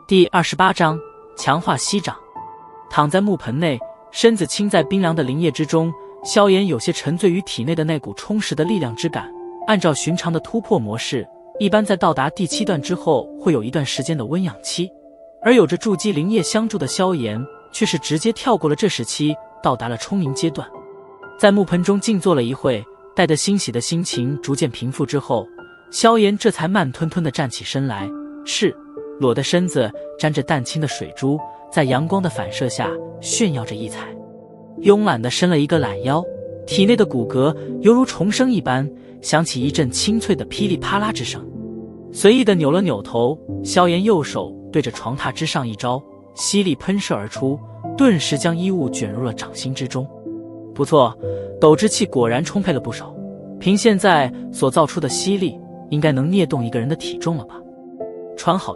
第28章强化息掌。躺在木盆内，身子浸在冰凉的灵液之中，萧炎有些沉醉于体内的那股充实的力量之感。按照寻常的突破模式，一般在到达第7段之后会有一段时间的温养期，而有着筑基灵液相助的萧炎却是直接跳过了这时期，到达了充盈阶段。在木盆中静坐了一会，带着欣喜的心情逐渐平复之后，萧炎这才慢吞吞地站起身来，赤裸的身子沾着淡青的水珠，在阳光的反射下炫耀着异彩。慵懒地伸了一个懒腰，体内的骨骼犹如重生一般，响起一阵清脆的噼里啪啦之声。随意地扭了扭头，萧炎右手对着床榻之上一招，吸力喷射而出，顿时将衣物卷入了掌心之中。不错，斗之气果然充沛了不少，凭现在所造出的吸力，应该能捏动一个人的体重了吧。穿好